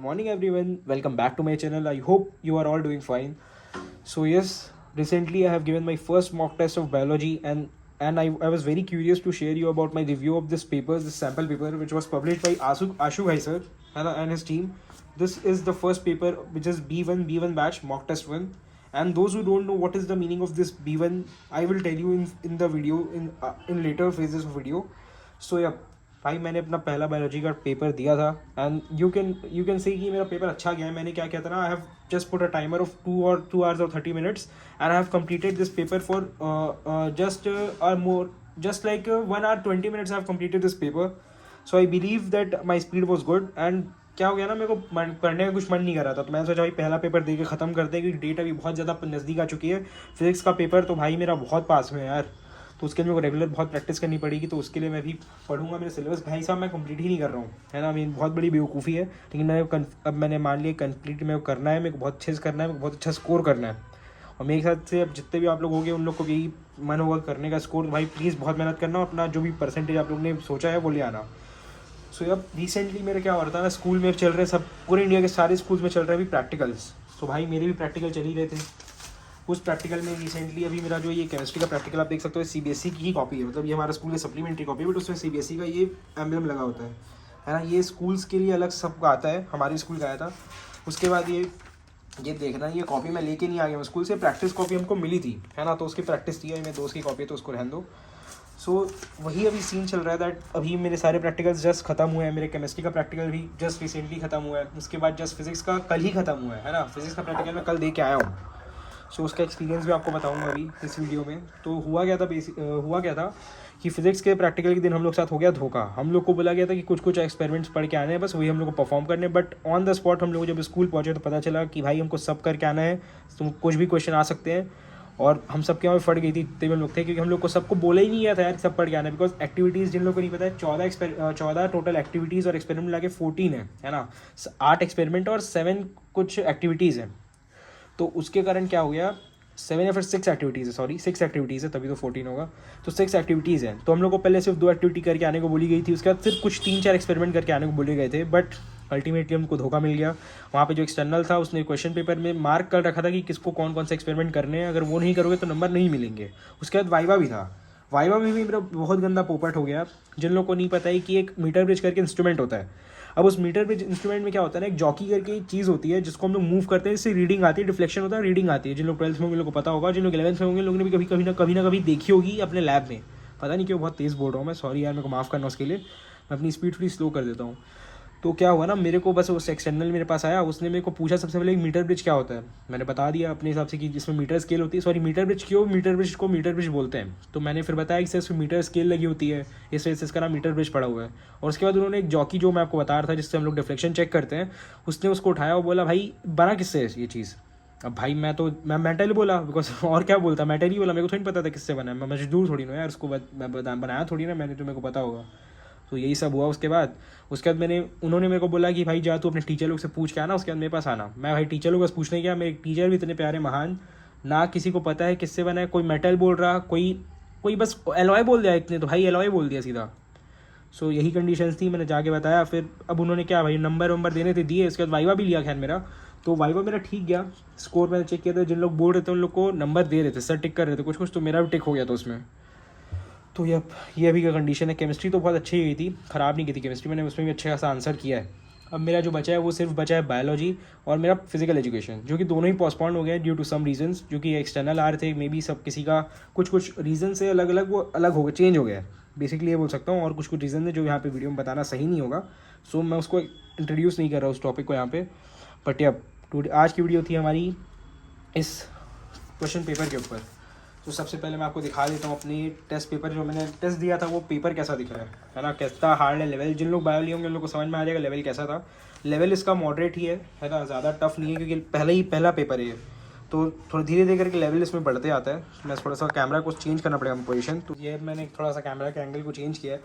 morning everyone, welcome back to my channel. I hope you are all doing fine. So yes, recently I have given my first mock test of biology and I was very curious to share you about my review of this paper, this sample paper which was published by Ashu Ghai sir and his team. This is the first paper which is B1 batch mock test 1. And those who don't know what is the meaning of this B1, I will tell you in the video in later phases of video. So yeah, भाई मैंने अपना पहला biology का paper दिया था and you can say कि मेरा paper अच्छा गया है. मैंने क्या किया था ना, I have just put a timer of 2 hours और 30 minutes and I have completed this paper for just like 1 hour 20 minutes I have completed this paper. So I believe that my speed was good. And क्या हो गया ना, मेरे को पढ़ने का कुछ मन नहीं कर रहा था, तो मैंने सोचा भाई पहला पेपर दे के ख़त्म कर दे, क्योंकि डेट अभी बहुत ज़्यादा नज़दीक आ चुकी है. फिजिक्स का पेपर तो भाई मेरा बहुत पास में है यार, तो उसके लिए मेरे को रेगुलर बहुत प्रैक्टिस करनी पड़ेगी. तो उसके लिए मैं भी पढ़ूंगा. मेरे सिलेबस भाई साहब मैं कंप्लीट ही नहीं कर रहा हूँ, है ना. मेरी बहुत बड़ी बेवकूफ़ी है, लेकिन अब मैंने मान लिया कंप्लीट मेरे को करना है. मेरे को बहुत अच्छे से करना है, मेरे को बहुत अच्छा स्कोर करना है. और मेरे साथ से अब जितने भी आप लोग होंगे उन लोग को भी यही मन होगा करने का स्कोर. भाई प्लीज़ बहुत मेहनत करना, अपना जो भी परसेंटेज आप लोग ने सोचा है वो ले आना. सो अब रिसेंटली मेरे क्या हो रहा था ना, स्कूल में चल रहे सब, पूरे इंडिया के सारे स्कूल्स में चल रहे हैं अभी प्रैक्टिकल्स. तो भाई मेरे भी प्रैक्टिकल चल ही रहे थे. उस प्रैक्टिकल में रिसेंटली अभी मेरा जो ये केमिस्ट्री का प्रैक्टिकल आप देख सकते हो, CBSE की ही कॉपी है. मतलब ये हमारा स्कूल की सप्लीमेंट्री कॉपी है, बट उसमें CBSE का ये एम्बलम लगा होता है ना. ये स्कूल्स के लिए अलग सबका आता है, हमारे स्कूल का आया था. उसके बाद ये देखना, ये कॉपी मैं लेके नहीं आ गया. स्कूल से प्रैक्टिस कॉपी हमको मिली थी, है ना, तो उसकी प्रैक्टिस थी. मेरे दोस्त की कॉपी है तो उसको रहने दो. सो वही अभी सीन चल रहा है दैट अभी मेरे सारे प्रैक्टिकल्स जस्ट खत्म हुए हैं. मेरे केमिस्ट्री का प्रैक्टिकल भी जस्ट रिसेंटली खत्म हुआ है. उसके बाद जस्ट फिजिक्स का कल ही खत्म हुआ है ना. फिजिक्स का प्रैक्टिकल मैं कल दे के आया हूँ. सो उसका एक्सपीरियंस भी आपको बताऊंगा अभी इस वीडियो में. तो हुआ क्या था कि फिजिक्स के प्रैक्टिकल के दिन हम लोग साथ हो गया धोखा. हम लोग को बोला गया था कि कुछ एक्सपेरिमेंट्स पढ़ के आने हैं, बस वही हम लोग को परफॉर्म करने. बट ऑन द स्पॉट हम लोग जब स्कूल पहुँचे तो पता चला कि भाई हमको सब करके आना है, तो कुछ भी क्वेश्चन आ सकते हैं. और हम सब के वहाँ फट गई थी इतने लोग थे, क्योंकि हम लोग को सबको बोला ही नहीं गया था यार सब पढ़ के आना है. बिकॉज एक्टिविटीज़ जिन लोगों को नहीं पता है, 14 टोटल एक्टिविटीज़ और एक्सपेरिमेंट मिला के 14 है ना. 8 एक्सपेरिमेंट और 7 कुछ एक्टिविटीज़ हैं. तो उसके कारण क्या हो गया, 7 या फिर 6 एक्टिविटीज़ है, सॉरी 6 एक्टिविटीज़ है, तभी तो 14 होगा. तो 6 एक्टिविटीज़ हैं. तो हम लोग को पहले सिर्फ 2 एक्टिविटी करके आने को बोली गई थी. उसके बाद फिर कुछ 3-4 एक्सपेरिमेंट करके आने को बोले गए थे. बट अल्टीमेटली हमको धोखा मिल गया. वहाँ पे जो एक्सटर्नल था उसने क्वेश्चन पेपर में मार्क कर रखा था कि किसको कौन कौन से एक्सपेरिमेंट करने हैं, अगर वो नहीं करोगे तो नंबर नहीं मिलेंगे. उसके बाद वाइवा भी था. वाइवा में भी मेरा बहुत गंदा पोपट हो गया. जिन लोगों को नहीं पता है कि एक मीटर ब्रिज करके इंस्ट्रूमेंट होता है. अब उस मीटर ब्रिज इंस्ट्रूमेंट में क्या होता है ना, एक जॉकी करके चीज़ होती है जिसको हम लोग मूव करते हैं, इससे रीडिंग आती है, डिफ्लेक्शन होता है, रीडिंग आती है. जिन लोग 12th में होंगे लोग को पता होगा, जिन लोग 11th में होंगे लोगों ने भी कभी ना कभी देखी होगी अपने लैब में. पता नहीं क्यों बहुत तेज़ बोल रहा हूँ मैं, सॉरी यार, मेरे को माफ़ करना उसके लिए. मैं अपनी स्पीड थोड़ी स्लो कर देता हूँ. तो क्या हुआ ना, मेरे को बस उस एक्सटर्नल मेरे पास आया, उसने मेरे को पूछा सबसे पहले मीटर ब्रिज क्या होता है. मैंने बता दिया अपने हिसाब से कि जिसमें मीटर स्केल होती है. सॉरी मीटर ब्रिज क्यों, मीटर ब्रिज को मीटर ब्रिज बोलते हैं. तो मैंने फिर बताया कि सर इसमें मीटर स्केल लगी होती है, इस वजह से इसका नाम मीटर ब्रिज पड़ा हुआ है. और उसके बाद उन्होंने एक जॉकी जो मैं आपको बता रहा था जिससे हम लोग डिफ्लेक्शन चेक करते हैं, उसने उसको उठाया और बोला भाई बना किससे है ये चीज़. अब भाई मैं मेटल बोला, बिकॉज और क्या बोलता, मेटल ही बोला. मेरे को थोड़ी पता था किससे बना है, मैं मजदूर थोड़ी ना यार, उसको बनाया थोड़ी ना मैंने, तो मेरे को पता होगा. तो यही सब हुआ. उसके बाद उन्होंने मेरे को बोला कि भाई जा तू अपने टीचर लोग से पूछ के आना, उसके बाद मेरे पास आना. मैं भाई टीचर लोग बस पूछने गया. मेरे टीचर भी इतने प्यारे महान, ना किसी को पता है किससे बना है. कोई मेटल बोल रहा, कोई बस एलॉय बोल दिया इतने, तो भाई एलॉय बोल दिया सीधा. सो यही कंडीशंस थी, मैंने जाके बताया. फिर अब उन्होंने क्या भाई नंबर देने थे, दिए. उसके बाद वाइवा भी लिया खैर मेरा. तो वाइवा मेरा ठीक गया, स्कोर मैंने चेक किया था. जिन लोग बोल रहे थे उन लोग को नंबर दे रहे थे, सर टिक कर रहे थे कुछ, तो मेरा भी टिक हो गया था उसमें. तो ये अभी का कंडीशन है. केमिस्ट्री तो बहुत अच्छी गई थी, ख़राब नहीं की थी केमिस्ट्री. मैंने उसमें भी अच्छा खासा आंसर किया है. अब मेरा जो बचा है वो सिर्फ बचा है बायोलॉजी और मेरा फिजिकल एजुकेशन, जो कि दोनों ही पोस्टपोन हो गए ड्यू टू सम रीजंस, जो कि एक्सटर्नल आ रहे थे. मे बी सब किसी का कुछ रीज़न से अलग हो गया, चेंज हो गया. बेसिकली ये बोल सकता हूँ. और कुछ रीज़न है जो यहाँ पे वीडियो में बताना सही नहीं होगा. सो मैं उसको इंट्रोड्यूस नहीं कर रहा उस टॉपिक को यहाँ पे. बट आज की वीडियो थी हमारी इस क्वेश्चन पेपर के ऊपर. तो सबसे पहले मैं आपको दिखा देता हूँ अपनी टेस्ट पेपर, जो मैंने टेस्ट दिया था वो पेपर कैसा दिख रहा है ना, कैसा हार्ड है. लेवल जिन लोग बायो लिए होंगे उन लोग को समझ में आ जाएगा लेवल कैसा था. लेवल इसका मॉडरेट ही है ना, ज़्यादा टफ नहीं है, क्योंकि पहला पेपर है. तो थोड़ा धीरे धीरे करके लेवल इसमें बढ़ते आता है. मैं थोड़ा सा कैमरा को चेंज करना पड़ेगा पोजीशन, तो ये मैंने थोड़ा सा कैमरा के एंगल को चेंज किया है.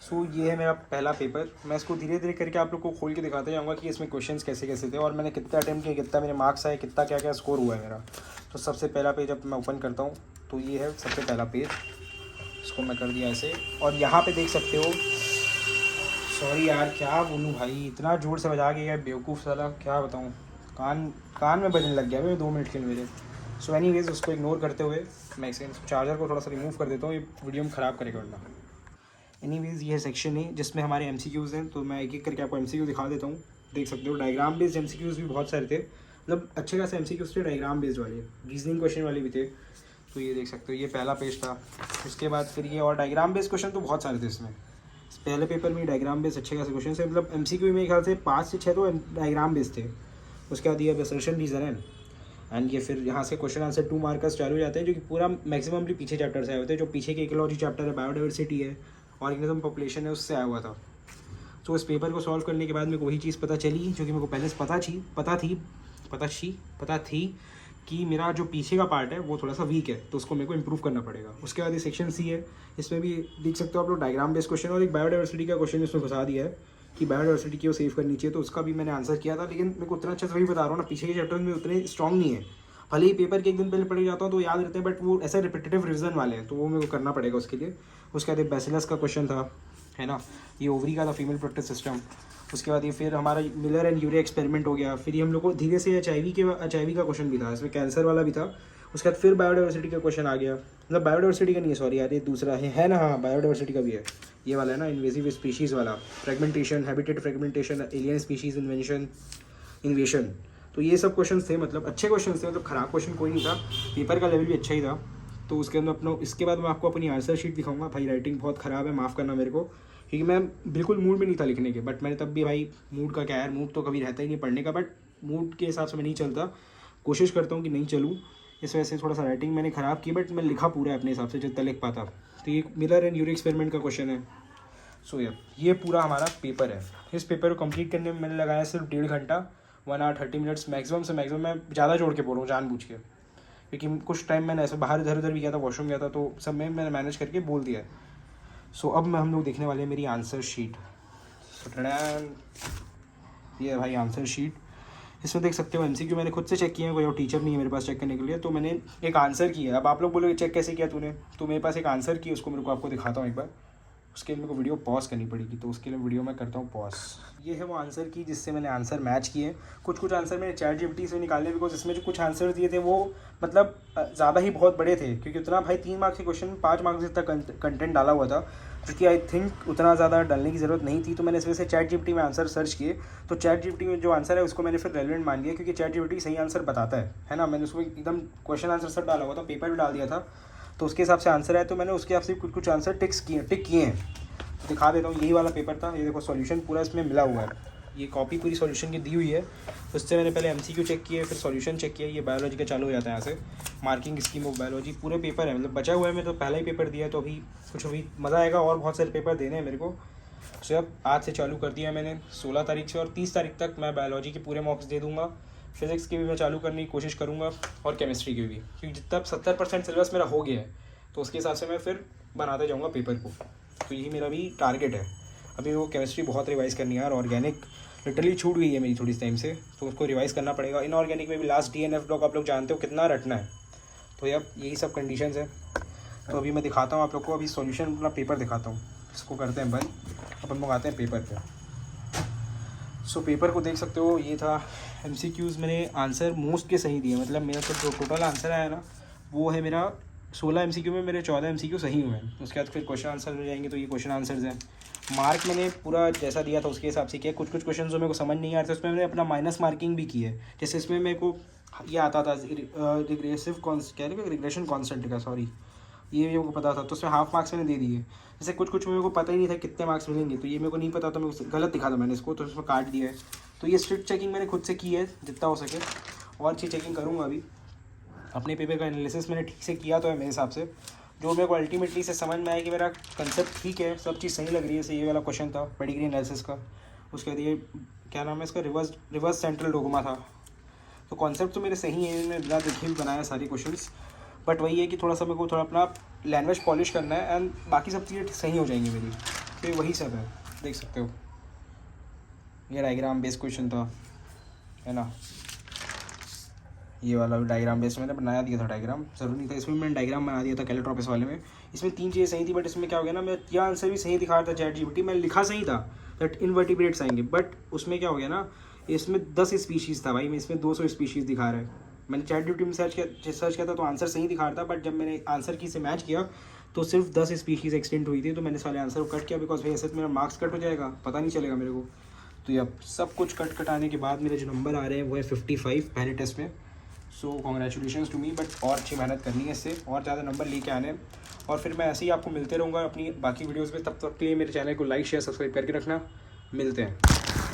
सो ये है मेरा पहला पेपर. मैं इसको धीरे धीरे करके आप लोग को खोल के दिखाते जाऊँगा कि इसमें क्वेश्चंस कैसे कैसे थे और मैंने कितना अटैम्प्ट किया, कितना मेरे मार्क्स आए, कितना क्या क्या स्कोर हुआ है मेरा. तो सबसे पहला पेज अब मैं ओपन करता हूँ. तो ये है सबसे पहला पेज, इसको मैं कर दिया ऐसे. और यहाँ पे देख सकते हो, सॉरी यार, क्या बोलूँ भाई, इतना जोर से बजा के गया बेवकूफ़ साला, क्या बताऊँ। कान कान में बजने लग गया भाई 2 मिनट के लिए मेरे। सो एनीवेज, उसको इग्नोर करते हुए मैं इसे चार्जर को थोड़ा सा रिमूव कर देता हूँ, ये वीडियो में ख़राब करेगा वरना। एनीवेज, ये सेक्शन है जिसमें हमारे MCQs हैं, तो मैं एक एक करके आपको MCQ दिखा देता हूँ। देख सकते हो डायग्राम बेस्ड MCQs भी बहुत सारे थे, मतलब अच्छे खासे MCQs थे, डायग्राम बेस्ड वाले, रीजनिंग क्वेश्चन वाले भी थे। तो ये देख सकते हो, ये पहला पेज था। उसके बाद फिर ये और डायग्राम बेस्ड क्वेश्चन तो बहुत सारे थे इसमें। इस पहले पेपर में डायग्राम बेस्ड अच्छे खासे क्वेश्चन थे, मतलब MCQ में ख्याल से 5 से 6 तो डायग्राम बेस्ड थे। उसके बाद ये असर्शन रीज़न है, एंड ये फिर यहाँ से क्वेश्चन आंसर 2 मार्कर्स चालू हो जाते हैं, जो कि पूरा मैक्सिममली पीछे चैप्टर से आए होते हैं। जो पीछे के इकोलॉजी चैप्टर है, बायोडाइवर्सिटी है, ऑर्गेनिज्म पॉपुलेशन है, उससे आया हुआ था। तो इस पेपर को सॉल्व करने के बाद मेरे को वही चीज़ पता चली जो कि मेरे को पहले से पता थी कि मेरा जो पीछे का पार्ट है वो थोड़ा सा वीक है, तो उसको मेरे को इंप्रूव करना पड़ेगा। उसके बाद ये सेक्शन C है, इसमें भी देख सकते हो आप लोग डायग्राम बेस्ड क्वेश्चन, और एक बायोडाइवर्सिटी का क्वेश्चन इसमें घुसा दिया है कि बायोडाइवर्सिटी की वो सेव करनी चाहिए, तो उसका भी मैंने आंसर किया था। लेकिन मेरे को उतना अच्छे से वही बता रहा हूँ ना, पीछे के चैप्टर में उतने स्ट्रॉन्ग नहीं है। भले ही पेपर के एक दिन पहले पढ़े जाता हूँ तो याद रहते हैं, बट वो ऐसे रिपीटेटिव रिविजन वाले हैं, तो वो मेरे को करना पड़ेगा उसके लिए। उसके बाद बैसिलस का क्वेश्चन था, है ना, ये ओवरी का था, फीमेल प्रोटेक्टिव सिस्टम। उसके बाद ये फिर हमारा मिलर एंड यूरिया एक्सपेरिमेंट हो गया। फिर ये हम लोग को धीरे से HIV का क्वेश्चन भी था, इसमें कैंसर वाला भी था। उसके बाद फिर बायोडाइवर्सिटी का क्वेश्चन आ गया, मतलब बायोडाइवर्सिटी का नहीं है, सॉरी यार, ये दूसरा है ना, हाँ बायोडाइवर्सिटी का भी है, ये वाला है ना, इन्वेसिव स्पीशीज़ वाला, fragmentation, habitat fragmentation, alien species इन्वेशन। तो ये सब क्वेश्चन थे, मतलब अच्छे क्वेश्चन थे, मतलब ख़राब क्वेश्चन कोई नहीं था, पेपर का लेवल भी अच्छा ही था। तो उसके अंदर अपना, इसके बाद मैं आपको अपनी आंसर शीट दिखाऊंगा। भाई राइटिंग बहुत ख़राब है, माफ़ करना मेरे को, क्योंकि मैं बिल्कुल मूड में नहीं था लिखने के, बट मैंने तब भी, भाई मूड का क्या यार, मूड तो कभी रहता ही नहीं पढ़ने का, बट मूड के हिसाब से मैं नहीं चलता, कोशिश करता हूँ कि नहीं चलूँ। इस वजह से थोड़ा सा राइटिंग मैंने ख़राब की, बट मैं लिखा पूरा है अपने हिसाब से जितना लिख पाता। तो ये मिलर एंड यूरी एक्सपेरिमेंट का क्वेश्चन है। सो ये पूरा हमारा पेपर है। इस पेपर को कंप्लीट करने में मैंने लगाया सिर्फ 1.5 घंटा, 1 आवर 30 मिनट्स मैक्सिमम से मैक्सिमम। मैं ज़्यादा जोड़ के बोल रहा हूँ जानबूझ के, क्योंकि कुछ टाइम मैंने ऐसे बाहर इधर उधर भी गया था, वॉशरूम गया था, तो सब में मैंने मैनेज करके बोल दिया है। सो अब हम लोग देखने वाले हैं मेरी आंसर शीट। ये भाई आंसर शीट, इसमें देख सकते हो MCQ मैंने खुद से चेक किया है, कोई और टीचर नहीं है मेरे पास चेक करने के लिए। तो मैंने एक आंसर किया है। अब आप लोग बोलोगे चेक कैसे किया तूने, तो मेरे पास एक आंसर की, उसको मेरे को आपको दिखाता हूँ एक बार। उसके लिए मेरे को वीडियो पॉज करनी पड़ेगी, तो उसके लिए वीडियो मैं करता हूँ पॉज। ये है वो आंसर की जिससे मैंने आंसर मैच किए। कुछ आंसर मैंने ChatGPT से निकाले, बिकॉज इसमें जो कुछ आंसर दिए थे वो मतलब ज़्यादा ही बहुत बड़े थे, क्योंकि उतना भाई 3 मार्क्स के क्वेश्चन 5 मार्क्स तक कंटेंट डाला हुआ था, क्योंकि आई थिंक उतना ज़्यादा डालने की ज़रूरत नहीं थी। तो मैंने इस वजह से ChatGPT में आंसर सर्च किए, तो ChatGPT में जो आंसर है उसको मैंने फिर रेलेवेंट मान लिया, क्योंकि ChatGPT सही आंसर बताता है ना। मैंने उसमें एकदम क्वेश्चन आंसर सब डाला हुआ था, पेपर भी डाल दिया था, तो उसके हिसाब से आंसर है। तो मैंने उसके हिसाब से कुछ आंसर टिक किए हैं, दिखा देता हूँ। यही वाला पेपर था, ये देखो सॉल्यूशन पूरा इसमें मिला हुआ है, ये कॉपी पूरी सॉल्यूशन की दी हुई है। उससे मैंने पहले MCQ चेक किए, फिर सॉल्यूशन चेक किया। ये बायोलॉजी का चालू हो जाता है यहाँ से, मार्किंग स्कीम ऑफ बायोलॉजी, पूरे पेपर है, मतलब बचा हुआ है। मैं तो पहला ही पेपर दिया है, तो अभी कुछ अभी मज़ा आएगा, और बहुत सारे पेपर देने हैं मेरे को। सो अब आज से चालू कर दिया है मैंने 16 तारीख से, और 30 तारीख तक मैं बायोलॉजी के पूरे मॉक्स दे दूँगा। फिज़िक्स की भी मैं चालू करने की कोशिश करूँगा, और केमिस्ट्री की भी, क्योंकि जितना 70% सिलेबस मेरा हो गया है, तो उसके हिसाब से मैं फिर बनाते जाऊँगा पेपर को। तो यही मेरा भी टारगेट है। अभी वो केमिस्ट्री बहुत रिवाइज़ करनी है यार, ऑर्गेनिक लिटरली छूट गई है मेरी थोड़ी टाइम से, तो उसको रिवाइज़ करना पड़ेगा। इनऑर्गेनिक में भी लास्ट DNF ब्लॉक आप लोग जानते हो कितना रटना है, तो अब यही सब कंडीशंस है। तो अभी मैं दिखाता हूँ आप लोग को, अभी सॉल्यूशन अपना पेपर दिखाता हूँ। इसको करते हैं बंद, अपन मंगाते हैं पेपर पे। सो पेपर को देख सकते हो, ये था MCQs। मैंने आंसर मोस्ट के सही दिए, मतलब मेरा तो जो टोटल आंसर आया ना, वो है मेरा 16 MCQ में मेरे 14 MCQ सही हुए हैं। उसके बाद फिर क्वेश्चन आंसर हो जाएंगे, तो ये क्वेश्चन आंसर्स हैं। मार्क मैंने पूरा जैसा दिया था उसके हिसाब से किया। कुछ क्वेश्चन जो मेरे को समझ नहीं आ रहे थे, उसमें मैंने अपना माइनस मार्किंग भी की है। जैसे इसमें मेरे को ये आता था रिग्रेशन कॉन्स्टेंट का, सॉरी, ये मेरे को पता था, तो उसमें हाफ मार्क्स मैंने दे दिए। जैसे कुछ मेरे को पता ही नहीं था कितने मार्क्स मिलेंगे, तो ये मेरे को नहीं पता था, मैं गलत दिखा था मैंने इसको, तो उसमें काट दिया है। तो ये स्ट्रिक्ट चेकिंग मैंने खुद से की है जितना हो सके, और अच्छी चेकिंग करूँगा। अभी अपने पेपर का एनालिसिस मैंने ठीक से किया तो है मेरे हिसाब से, जो मेरे को अल्टीमेटली से समझ में आया कि मेरा कंसेप्ट ठीक है, सब चीज़ सही लग रही है। जैसे ये वाला क्वेश्चन था पेडिग्री एनालिसिस का, उसके बाद ये क्या नाम है इसका, रिवर्स सेंट्रल डोगमा था। तो कॉन्सेप्ट तो मेरे सही है, मैंने बिना देखे भी बनाया सारे क्वेश्चंस, बट वही है कि थोड़ा सा मेरे को थोड़ा अपना लैंग्वेज पॉलिश करना है, एंड बाकी सब चीज़ें सही हो जाएंगी मेरी। तो वही सब है, देख सकते हो। ये डायग्राम बेस्ड क्वेश्चन था, है ना, ये वाला डायग्राम बेस्ड मैंने बनाया दिया था। डायग्राम ज़रूरी नहीं था, इसमें मैंने डायग्राम बना दिया था कैलोट्रॉपिस वाले में। इसमें 3 चीज़ें सही थी, बट इसमें क्या हो गया ना, मैं यह आंसर भी सही दिखा रहा था ChatGPT, मैंने लिखा सही था दैट इनवर्टिब्रेट्स आएंगे, बट उसमें क्या हो गया ना, इसमें 10 स्पीशीज़ था भाई, मैं इसमें 200 स्पीशीज़ दिखा रहा है। मैंने ChatGPT में सर्च किया था तो आंसर सही दिखा रहा था, बट जब मैंने आंसर की से मैच किया तो सिर्फ 10 स्पीशीज़ एक्सटेंट हुई थी, तो मैंने सारे आंसर को कट किया, बिकॉज भाई ऐसे तो मेरा मार्क्स कट हो जाएगा, पता नहीं चलेगा मेरे को। तो ये सब कुछ कटाने के बाद मेरे जो नंबर आ रहे हैं वो है 55 पहले टेस्ट में। So congratulations to me, but और अच्छी मेहनत करनी है, इससे और ज़्यादा नंबर लेके आने हैं। और फिर मैं ऐसे ही आपको मिलते रहूँगा अपनी बाकी वीडियोज़ में। तब तक के लिए मेरे चैनल को लाइक शेयर सब्सक्राइब करके रखना। मिलते हैं।